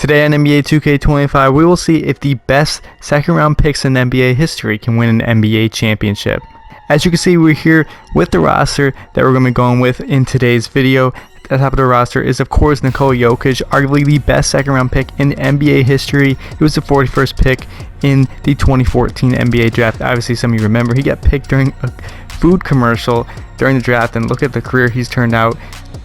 Today on NBA 2K25, we will see if the best second round picks in NBA history can win an NBA championship. As you can see, we're here with the roster that we're going to be going with in today's video. At the top of the roster is, of course, Nikola Jokic, arguably the best second round pick in NBA history. He was the 41st pick in the 2014 NBA draft. Obviously, some of you remember he got picked during a food commercial during the draft, and look at the career he's turned out.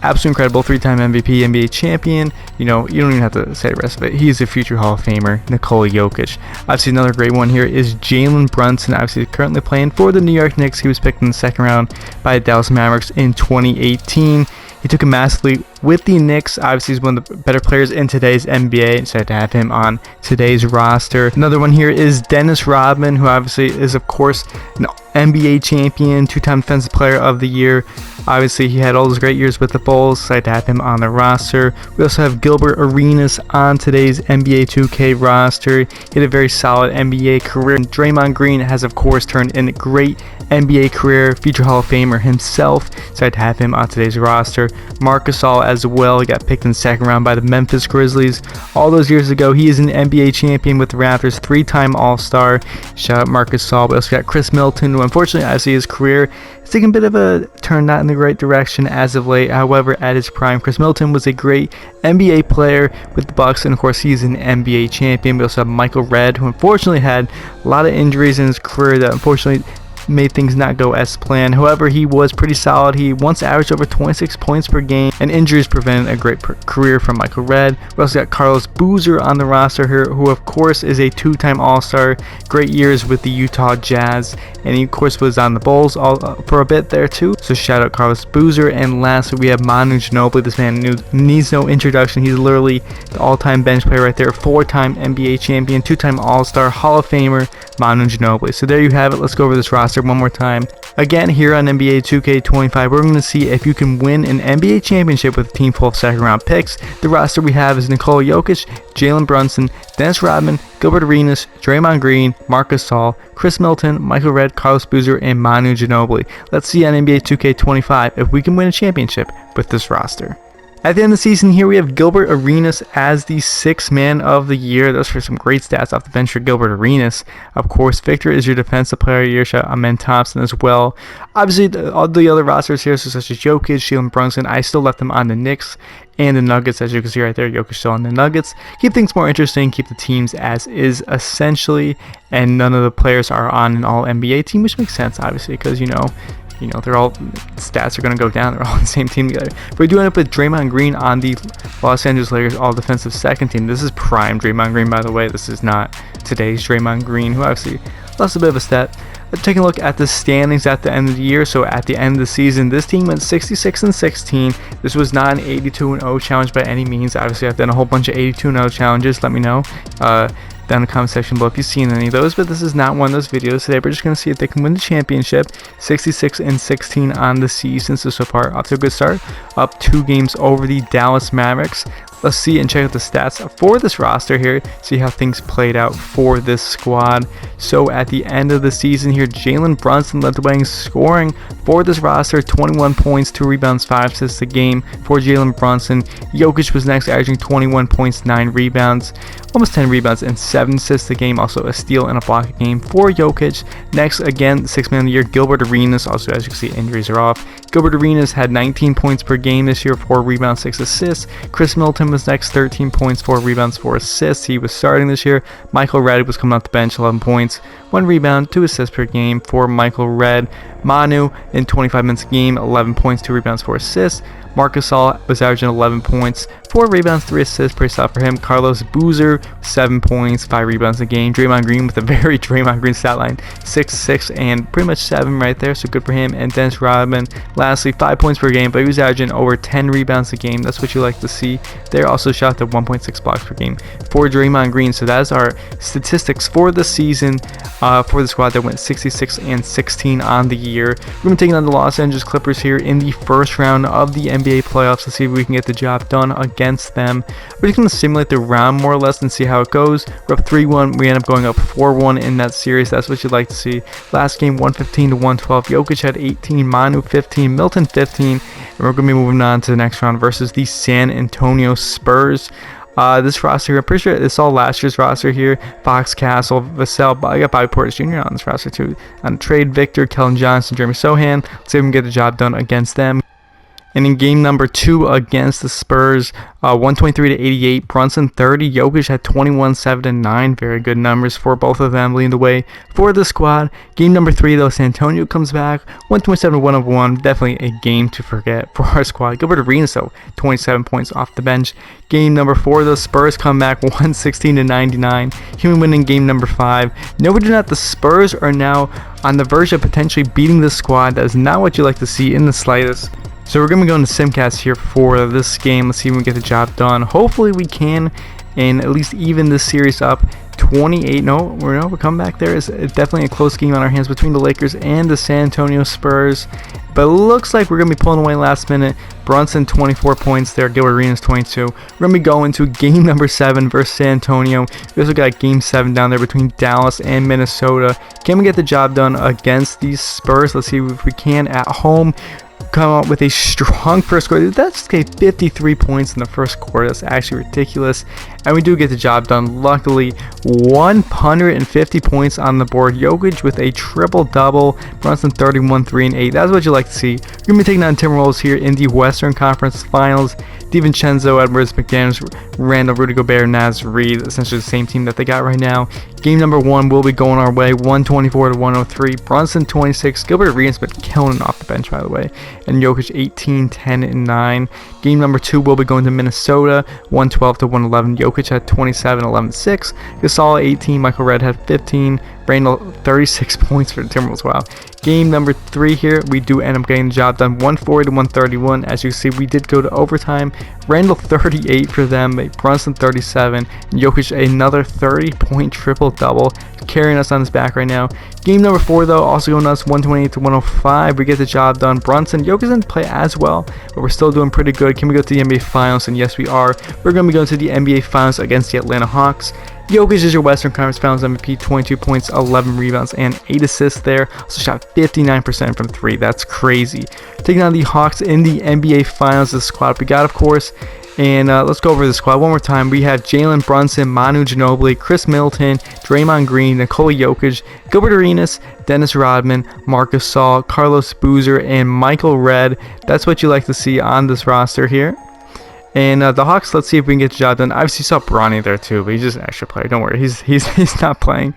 Absolutely incredible, 3-time MVP, NBA champion. You know, you don't even have to say the rest of it. He's a future Hall of Famer, Nikola Jokic. Obviously, another great one here is Jalen Brunson. Obviously, currently playing for the New York Knicks. He was picked in the second round by the Dallas Mavericks in 2018. He took a massive leap with the Knicks. Obviously, he's one of the better players in today's NBA. Excited to have him on today's roster. Another one here is Dennis Rodman, who obviously is, of course, an NBA champion, 2-time Defensive Player of the Year. Obviously, he had all those great years with the Bulls. Excited to have him on the roster. We also have Gilbert Arenas on today's NBA 2K roster. He had a very solid NBA career. And Draymond Green has, of course, turned in a great NBA career, future Hall of Famer himself. Excited to have him on today's roster. Marc Gasol as well. He got picked in the second round by the Memphis Grizzlies all those years ago. He is an NBA champion with the Raptors, 3-time All-Star. Shout out Marc Gasol. We also got Chris Middleton, who unfortunately I see his career has taken a bit of a turn not in the right direction as of late. However, at his prime, Chris Middleton was a great NBA player with the Bucks, and of course he's an NBA champion. We also have Michael Redd, who unfortunately had a lot of injuries in his career that unfortunately made things not go as planned. However, he was pretty solid. He once averaged over 26 points per game, and injuries prevented a great career from Michael Redd. We also got Carlos Boozer on the roster here, who of course is a 2-time All-Star. Great years with the Utah Jazz, and he of course was on the Bulls for a bit there too. So shout out Carlos Boozer. And lastly, we have Manu Ginobili. This man needs no introduction. He's literally the all-time bench player right there. 4-time NBA champion, 2-time All-Star, Hall of Famer, Manu Ginobili. So there you have it. Let's go over this roster one more time. Again, here on NBA 2K25, we're going to see if you can win an NBA championship with a team full of second round picks. The roster we have is Nikola Jokic, Jalen Brunson, Dennis Rodman, Gilbert Arenas, Draymond Green, Marc Gasol, Chris Middleton, Michael Redd, Carlos Boozer, and Manu Ginobili. Let's see on NBA 2K25 if we can win a championship with this roster. At the end of the season here, we have Gilbert Arenas as the 6th man of the year. Those are some great stats off the bench for Gilbert Arenas. Of course, Victor is your defensive player of the year. Shout out Amen Thompson as well. Obviously, all the other rosters here, so such as Jokic, Jalen Brunson, I still left them on the Knicks and the Nuggets, as you can see right there. Jokic still on the Nuggets. Keep things more interesting, keep the teams as is essentially, and none of the players are on an all-NBA team, which makes sense, obviously, because, you know, they're all, stats are going to go down. They're all on the same team together. But we do end up with Draymond Green on the Los Angeles Lakers all-defensive second team. This is prime Draymond Green, by the way. This is not today's Draymond Green, who obviously lost a bit of a step. Taking a look at the standings at the end of the year. So at the end of the season, this team went 66-16. This was not an 82-0 challenge by any means. Obviously, I've done a whole bunch of 82-0 challenges. Let me know down in the comment section below if you've seen any of those, but this is not one of those videos. Today we're just going to see if they can win the championship. 66-16 on the season, so far off to a good start, up 2 games over the Dallas Mavericks. Let's see and check out the stats for this roster here, see how things played out for this squad. So at the end of the season here, Jalen Brunson led the way in scoring for this roster, 21 points, 2 rebounds, 5 assists a game for Jalen Brunson. Jokic was next, averaging 21 points, 9 rebounds, almost 10 rebounds, and 7 assists a game, also a steal and a block a game for Jokic. Next, again, 6th man of the year, Gilbert Arenas. Also, as you can see, injuries are off. Gilbert Arenas had 19 points per game this year, 4 rebounds, 6 assists. Chris Middleton was next, 13 points, 4 rebounds, 4 assists. He was starting this year. Michael Redd was coming off the bench, 11 points, 1 rebound, 2 assists per game for Michael Redd. Manu in 25 minutes a game, 11 points, 2 rebounds, 4 assists. Marc Gasol was averaging 11 points, 4 rebounds, 3 assists, pretty solid for him. Carlos Boozer, 7 points, 5 rebounds a game. Draymond Green with a very Draymond Green stat line, 6 and pretty much 7 right there, so good for him. And Dennis Rodman, lastly, 5 points per game, but he was averaging over 10 rebounds a game. That's what you like to see. They also shot to 1.6 blocks per game for Draymond Green. So that is our statistics for the season for the squad that went 66-16 on the year. We're going to be taking on the Los Angeles Clippers here in the first round of the NBA playoffs to see if we can get the job done against them. We're just going to simulate the round more or less and see how it goes. We're up 3-1. We end up going up 4-1 in that series. That's what you'd like to see. Last game, 115-112. Jokic had 18, Manu 15, Milton 15. And we're going to be moving on to the next round versus the San Antonio Spurs. This roster here, I'm pretty sure it's all last year's roster here. Fox, Castle, Vassell, I got Bobby Portis Jr. on this roster too. On trade, Victor, Kellen Johnson, Jeremy Sohan. Let's see if we can get the job done against them. And in game number 2 against the Spurs, 123 to 88, Brunson 30, Jokic had 21, 7 and 9. Very good numbers for both of them, leading the way for the squad. Game number 3 though, San Antonio comes back, 127 to 101. Definitely a game to forget for our squad. Gilbert Arenas though, 27 points off the bench. Game number 4, the Spurs come back 116 to 99. Human winning game number 5. No, we do not. The Spurs are now on the verge of potentially beating the squad. That is not what you like to see in the slightest. So we're going to be going to Simcast here for this game. Let's see if we can get the job done. Hopefully we can, and at least even this series up 28. No, we're coming back there. It's definitely a close game on our hands between the Lakers and the San Antonio Spurs. But it looks like we're going to be pulling away last minute. Brunson 24 points there. Gilbert Arenas 22. We're going to be going to game number 7 versus San Antonio. We also got game 7 down there between Dallas and Minnesota. Can we get the job done against these Spurs? Let's see if we can at home. Come up with a strong first quarter. That's 53 points in the first quarter. That's actually ridiculous. And we do get the job done. Luckily, 150 points on the board. Jokic with a triple-double. Brunson 31, 3 and 8. That's what you like to see. We're going to be taking on Timberwolves here in the Western Conference Finals. DiVincenzo, Edwards, McDaniels, Randall, Rudy Gobert, Naz Reid. Essentially the same team that they got right now. Game number 1 will be going our way. 124 to 103. Brunson 26. Gilbert Arenas been killing off the bench, by the way. And Jokic 18, 10 and 9. Game number 2 will be going to Minnesota. 112 to 111. Jokic had 27, 11, 6. Gasol 18. Michael Redd had 15. Randall 36 points for the Timberwolves. Wow. Game number 3 here, we do end up getting the job done. 140 to 131. As you see, we did go to overtime. Randall 38 for them. Brunson 37. And Jokic another 30-point triple-double, carrying us on his back right now. Game number 4 though, also going us 128 to 105. We get the job done. Brunson, Jokic didn't play as well, but we're still doing pretty good. Can we go to the NBA Finals? And yes, we are. We're going to be going to the NBA Finals against the Atlanta Hawks. Jokic is your Western Conference Finals MVP, 22 points, 11 rebounds, and 8 assists there. Also shot 59% from 3. That's crazy. Taking on the Hawks in the NBA Finals, the squad we got, of course. And let's go over the squad one more time. We have Jalen, Brunson, Manu Ginobili, Chris Middleton, Draymond Green, Nikola Jokic, Gilbert Arenas, Dennis Rodman, Marcus Gasol, Carlos Boozer, and Michael Redd. That's what you like to see on this roster here. And the Hawks, let's see if we can get the job done. Obviously, you saw Bronny there too, but he's just an extra player. Don't worry, he's not playing.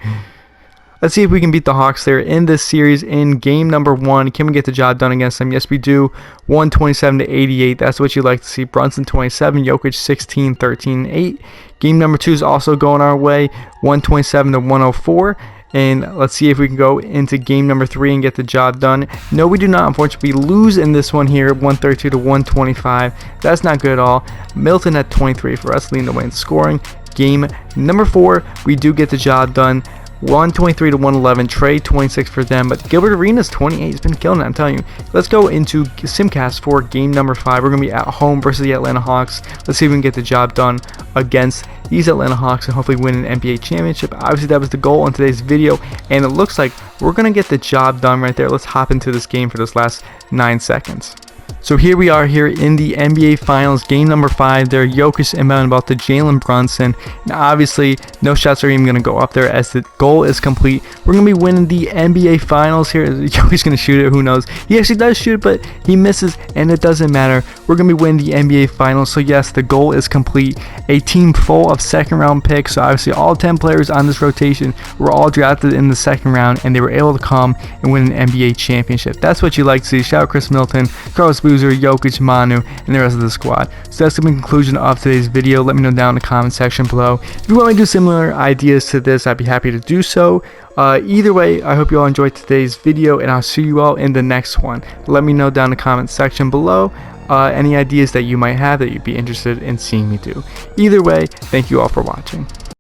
Let's see if we can beat the Hawks there in this series in game number 1. Can we get the job done against them? Yes, we do. 127 to 88. That's what you like to see. Brunson 27, Jokic 16, 13, 8. Game number 2 is also going our way. 127 to 104. And let's see if we can go into game number 3 and get the job done. No, we do not. Unfortunately, we lose in this one here, 132 to 125. That's not good at all. Milton had 23 for us, leading the way in scoring. Game number 4, we do get the job done. 123 to 111. Trey 26 for them, but Gilbert Arenas 28. He's been killing it, I'm telling you. Let's go into Simcast for game number 5. We're going to be at home versus the Atlanta Hawks. Let's see if we can get the job done against these Atlanta Hawks and hopefully win an NBA championship. Obviously, that was the goal in today's video, and it looks like we're going to get the job done right there. Let's hop into this game for this last 9 seconds. So here we are here in the NBA Finals, game number 5 there. Jokic inbound about to Jalen Brunson. And obviously, no shots are even going to go up there as the goal is complete. We're going to be winning the NBA Finals here. Jokic's going to shoot it, who knows. He actually does shoot it, but he misses, and it doesn't matter. We're going to be winning the NBA Finals. So yes, the goal is complete. A team full of second-round picks. So obviously, all 10 players on this rotation were all drafted in the second round, and they were able to come and win an NBA championship. That's what you like to see. Shout out Chris Middleton, Carlos Boozer, Jokic, Manu, and the rest of the squad. So that's the conclusion of today's video. Let me know down in the comment section below. If you want me to do similar ideas to this, I'd be happy to do so. Either way, I hope you all enjoyed today's video, and I'll see you all in the next one. Let me know down in the comment section below any ideas that you might have that you'd be interested in seeing me do. Either way, thank you all for watching.